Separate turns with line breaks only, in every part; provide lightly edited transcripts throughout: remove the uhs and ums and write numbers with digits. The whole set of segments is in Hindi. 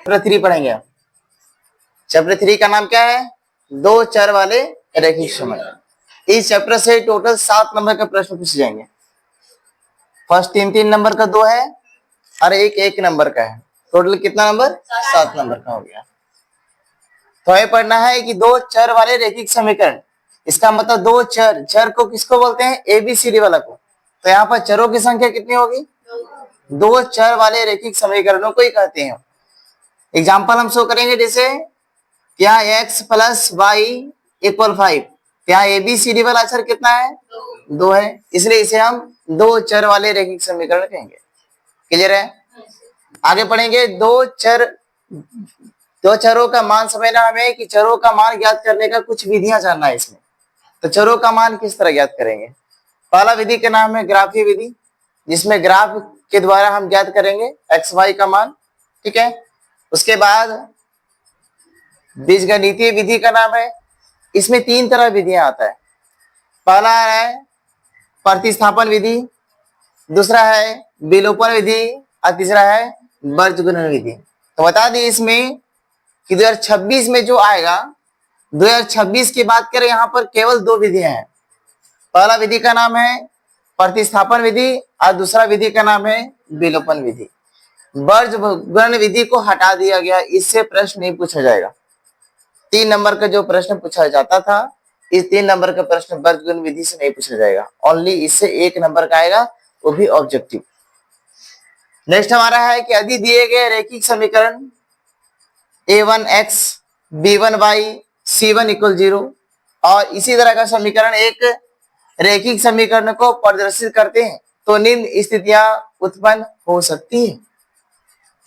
चैप्टर 3 पढ़ेंगे। चैप्टर 3 का नाम क्या है? दो चर वाले रैखिक समीकरण। इस चैप्टर से टोटल 7 नंबर के प्रश्न पूछे जाएंगे। फर्स्ट 3-3 नंबर का 2 है और एक 1 नंबर का है। टोटल कितना नंबर? 7 नंबर का हो गया। तो ये पढ़ना है कि दो चर वाले रैखिक समीकरण, इसका मतलब दो चर, चर को किसको बोलते हैं? ABCD वाला को। तो यहाँ पर चरों की संख्या कितनी होगी? दो चर वाले रैखिक समीकरणों को ही कहते हैं। एग्जाम्पल हम शो करेंगे, जैसे क्या x प्लस वाई इक्वल 5, क्या ABCD वाला अक्षर कितना है? 2 है, इसलिए इसे हम दो चर वाले रैखिक समीकरण कहेंगे। क्लियर है? आगे पढ़ेंगे। दो चरों का मान समझना हमें कि चरों का मान ज्ञात करने का कुछ विधियां जानना है इसमें। तो चरों का मान किस तरह ज्ञात करेंगे? पहला विधि का नाम है ग्राफीय विधि, जिसमें ग्राफ के द्वारा हम ज्ञात करेंगे एक्स वाई का मान। ठीक है। उसके बाद बीजगणितीय विधि का नाम है, इसमें 3 तरह विधियां आता है। पहला है प्रतिस्थापन विधि, दूसरा है विलोपन विधि और तीसरा है बीजगणित विधि। तो बता दें इसमें कि 2026 में जो आएगा, 2026 की बात करें, यहाँ पर केवल 2 विधियां हैं। पहला विधि का नाम है प्रतिस्थापन विधि और दूसरा विधि का नाम है विलोपन विधि। बीजगणित विधि को हटा दिया गया, इससे प्रश्न नहीं पूछा जाएगा। 3 नंबर का जो प्रश्न पूछा जाता था, इस 3 नंबर का प्रश्न बीजगणित विधि से नहीं पूछा जाएगा। ओनली इससे 1 नंबर का आएगा, वो भी ऑब्जेक्टिव। नेक्स्ट हमारा है कि यदि दिए गए रैखिक समीकरण a1x b1y c1 = 0 और इसी तरह का समीकरण एक रैखिक समीकरण को प्रदर्शित करते हैं तो निम्न स्थितियां उत्पन्न हो सकती है।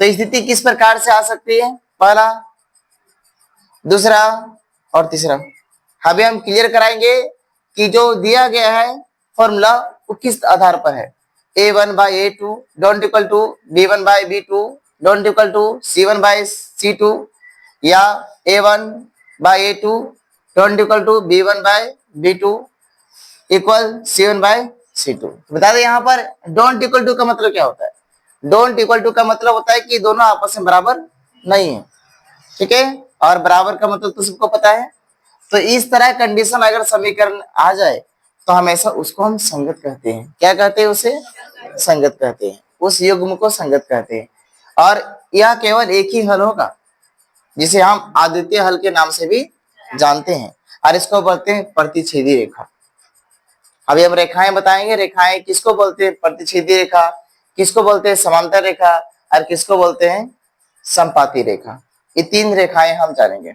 तो स्थिति किस प्रकार से आ सकती है? पहला, दूसरा और तीसरा। अभी हम क्लियर कराएंगे कि जो दिया गया है फॉर्मूला वो किस आधार पर है। a1/a2 don't equal to b1/b2 don't equal to c1/c2 या a1/a2 don't equal to b1/b2 equal c1/c2। बता दें यहाँ पर डोंट इक्वल टू का मतलब क्या होता है? डोंट इक्वल टू का मतलब होता है कि दोनों आपस में बराबर नहीं है। ठीक है, और बराबर का मतलब तो सबको पता है। तो इस तरह कंडीशन अगर समीकरण आ जाए तो हमेशा उसको हम संगत कहते हैं। क्या कहते हैं? उसे संगत कहते हैं, उस युग्म को संगत कहते हैं। और यह केवल एक ही हल होगा, जिसे हम अद्वितीय हल के नाम से भी जानते हैं, और इसको बोलते हैं प्रतिच्छेदी रेखा। अभी हम रेखाएं बताएंगे। रेखाएं किसको बोलते हैं? प्रतिच्छेदी रेखा, किसको बोलते हैं समांतर रेखा, और किसको बोलते हैं संपाती रेखा। ये 3 रेखाएं हम जानेंगे।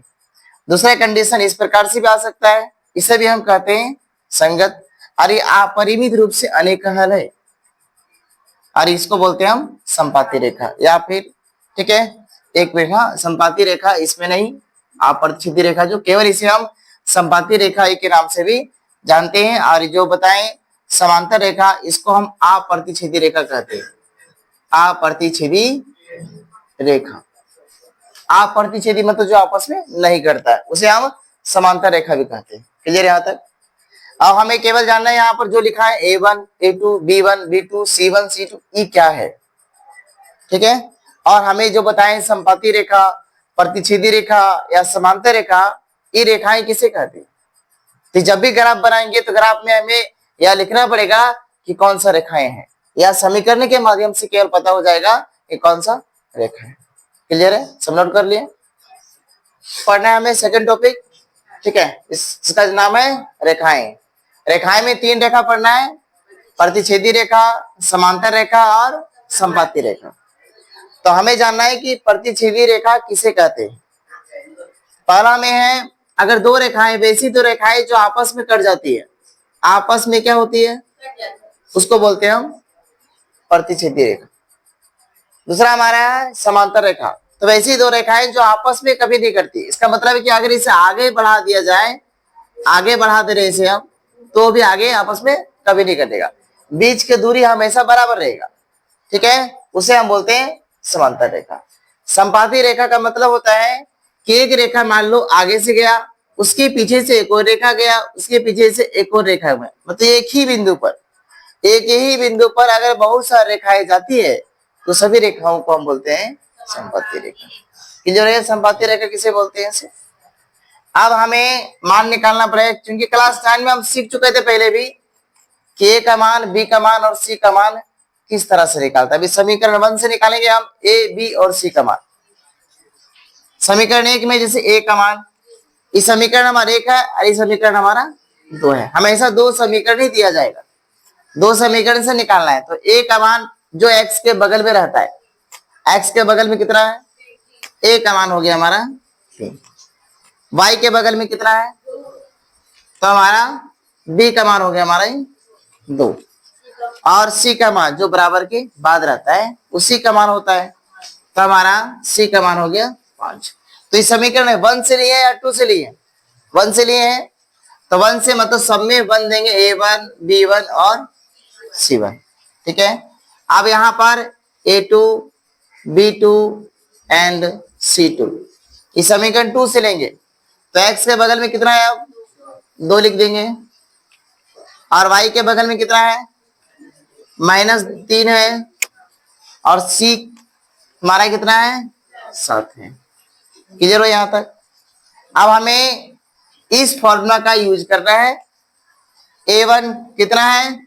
दूसरा कंडीशन इस प्रकार से भी आ सकता है, इसे भी हम कहते हैं संगत, और ये अपरिमित रूप से अनेक हल है, और इसको बोलते हैं हम संपाती रेखा। या फिर ठीक है, एक रेखा संपाती रेखा, इसमें नहीं अप्रतिच्छेदी रेखा, जो केवल इसे हम संपाती रेखा के नाम से भी जानते हैं। और जो बताएं समांतर रेखा, इसको हम अप्रतिच्छेदी रेखा कहते हैं। अप्रतिच्छेदी रेखा, अप्रतिच्छेदी मतलब जो आपस में नहीं करता है, उसे हम समांतर रेखा भी कहते हैं। क्लियर यहाँ तक? अब हमें केवल जानना है यहाँ पर जो लिखा है a1 a2 b1 b2 c1 c2 ये क्या है। ठीक है, और हमें जो बताएं संपाती रेखा, प्रतिच्छेदी रेखा या समांतर रेखा, ये रेखाएं किसे कहते हैं। तो जब भी ग्राफ बनाएंगे तो ग्राफ में हमें यह लिखना पड़ेगा कि कौन सा रेखाएं हैं, या समीकरण के माध्यम से केवल पता हो जाएगा कि कौन सा रेखा है। क्लियर है? सब नोट कर लिए? पढ़ना है हमें सेकंड टॉपिक। ठीक है, इसका नाम है रेखाएं। रेखाएं में 3 रेखा पढ़ना है, प्रतिच्छेदी रेखा, समांतर रेखा और संपाती रेखा। तो हमें जानना है कि प्रतिच्छेदी रेखा किसे कहते हैं। पहला में है, अगर 2 रेखाएं, वैसी 2 रेखाएं जो आपस में कट जाती है, आपस में क्या होती है, उसको बोलते हैं हम प्रतिच्छेदी रेखा। दूसरा हमारा है समांतर रेखा। तो वैसी 2 रेखाएं जो आपस में कभी नहीं कटती। इसका मतलब है कि अगर इसे आगे बढ़ा दिया जाए, आगे बढ़ा दे रहे इसे हम, तो भी आगे आपस में कभी नहीं कटेगा, बीच की दूरी हमेशा बराबर रहेगा। ठीक है, उसे हम बोलते हैं समांतर रेखा। संपाती रेखा का मतलब होता है कि एक रेखा मान लो आगे से गया, उसके पीछे से एक और रेखा गया, उसके पीछे से एक और रेखा गया, मतलब एक ही बिंदु पर, एक ही बिंदु पर अगर बहुत सारी रेखाएं जाती है तो सभी रेखाओं को हम बोलते हैं संपत्ति रेखा। क्लियर है? संपत्ति रेखा किसे बोलते हैं इसे। अब हमें मान निकालना पड़ेगा, क्योंकि क्लास 9 में हम सीख चुके थे पहले भी कि ए का मान, बी का मान और सी का मान किस तरह से निकालता है। अभी समीकरण 1 से निकालेंगे हम ए, बी और सी का मान। समीकरण 1 में जैसे ए का मान, इस समीकरण हमारा 1 है और इस समीकरण हमारा 2 है। हमेशा 2 समीकरण ही दिया जाएगा, 2 समीकरण से निकालना है। तो ए का मान जो एक्स के बगल में रहता है, एक्स के बगल में कितना है, ए का मान हो गया हमारा 3। वाई के बगल में कितना है, तो हमारा बी का मान हो गया हमारा 2, और सी का मान जो बराबर के बाद रहता है उसी का मान होता है, तो हमारा सी का मान हो गया 5। तो इस समीकरण 1 से लिए या 2 से लिए, 1 से लिए हैं, तो 1 से मतलब सब में 1 देंगे, A1, B1 और C1। ठीक है। अब यहाँ पर A2, B2 एंड C2 इस समीकरण 2 से लेंगे, तो x के बगल में कितना है, अब 2 लिख देंगे, और y के बगल में कितना है, -3 है, और c हमारा कितना है, 7 है। क्लियर हो यहां तक। अब हमें इस फॉर्मूला का यूज करना है। A1 कितना है,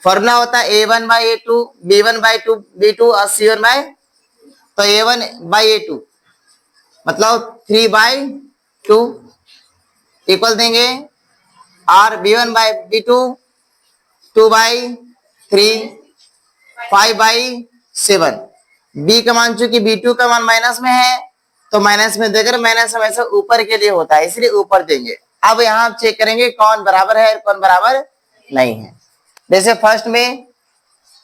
फॉर्मूला होता है A1/A2, B1/2, B2 और C1 बाय, तो A1/A2 मतलब 3/2 इक्वल देंगे, और B1/B2 2/3 5/7। B का मान चूंकि B2 का मान माइनस में है, तो माइनस में देकर माइनस हमेशा ऊपर के लिए होता है, इसलिए ऊपर देंगे। अब यहाँ आप चेक करेंगे कौन बराबर है कौन बराबर नहीं है। जैसे फर्स्ट में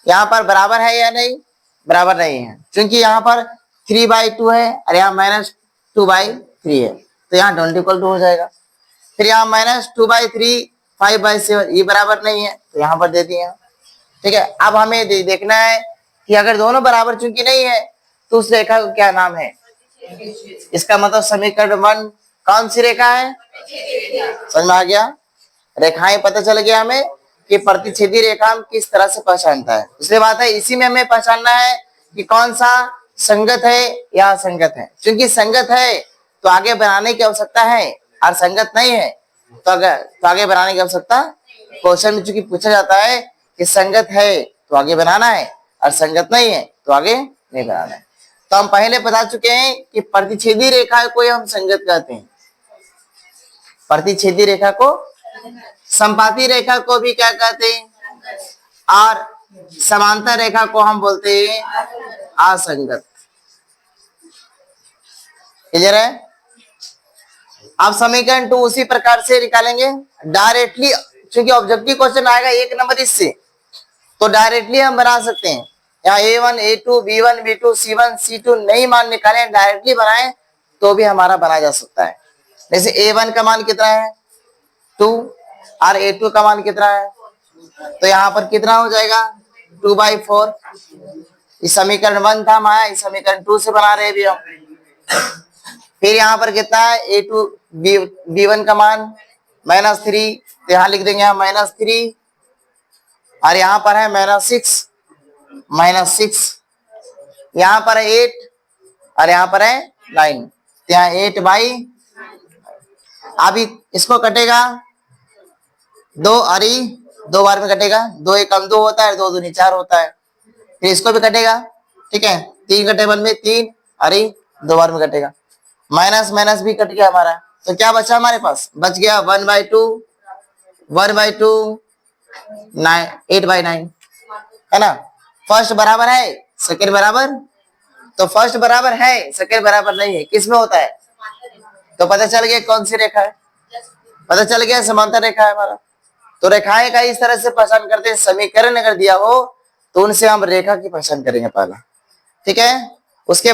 यहाँ पर बराबर है या नहीं, बराबर नहीं है, क्योंकि यहाँ पर 3/2 है और यहाँ -2/3 है, तो यहाँ डोंट इक्वल टू हो जाएगा। फिर यहाँ -2/3 5/7 ये बराबर नहीं है, तो यहाँ पर दे दिए। ठीक है। अब हमें देखना है कि अगर दोनों बराबर चूंकि नहीं है तो उस रेखा का क्या नाम है। इसका मतलब समीकरण 1 कौन सी रेखा है, समझ में आ गया। रेखाएं पता चल गया हमें कि प्रतिच्छेदी रेखा हम किस तरह से पहचानता है। दूसरी बात है इसी में हमें पहचानना है कि कौन सा संगत है या असंगत है। क्योंकि संगत है तो आगे बनाने की आवश्यकता है, और संगत नहीं है तो आगे बनाने की आवश्यकता। क्वेश्चन में चूंकि पूछा जाता है कि संगत है तो आगे बनाना है, और संगत नहीं है तो आगे नहीं बनाना है। तो हम पहले बता चुके हैं कि प्रतिच्छेदी रेखा को हम संगत कहते हैं, प्रतिच्छेदी रेखा को, संपाती रेखा को भी क्या कहते हैं, और समांतर रेखा को हम बोलते हैं असंगत। क्लियर है। अब समीकरण 2 उसी प्रकार से निकालेंगे डायरेक्टली, क्योंकि ऑब्जेक्टिव क्वेश्चन आएगा 1 नंबर इससे, तो डायरेक्टली हम बना सकते हैं। यहाँ A1, A2, B1, B2, C1, C2 नहीं मान निकालें, डायरेक्टली बनाएं तो भी हमारा बना जा सकता है। जैसे A1 का मान कितना है 2 और A2 का मान कितना है, तो यहाँ पर कितना हो जाएगा 2/4। इस समीकरण 1 था हमारा, इस समीकरण 2 से बना रहे भी हम। फिर यहाँ पर कितना है A2 B1 का मान -3, तो यहाँ लिख देंगे हम -3, और यहाँ पर है -6, यहाँ पर है 8 और यहाँ पर है 9, तो यहाँ 8/। अभी इसको कटेगा 2 और 2 बार में कटेगा, 2 1 2 होता है, 2 2 4 होता है। फिर इसको भी कटेगा, ठीक है, 3 कटे 1 में 3 और 2 बार में कटेगा, माइनस माइनस भी कट गया हमारा। तो क्या बचा हमारे पास, बच गया 1/2 8/9 है ना। फर्स्ट बराबर है सेकंड बराबर, तो फर्स्ट बराबर है सेकंड बराबर नहीं है, किस में होता है, तो पता चल गया कौन सी रेखा है, पता चल गया समांतर रेखा है हमारा। तो रेखाएं का इस तरह से पहचान करते हैं। समीकरण अगर दिया हो तो उनसे हम रेखा की पहचान करेंगे पहला, ठीक है। उसके बाद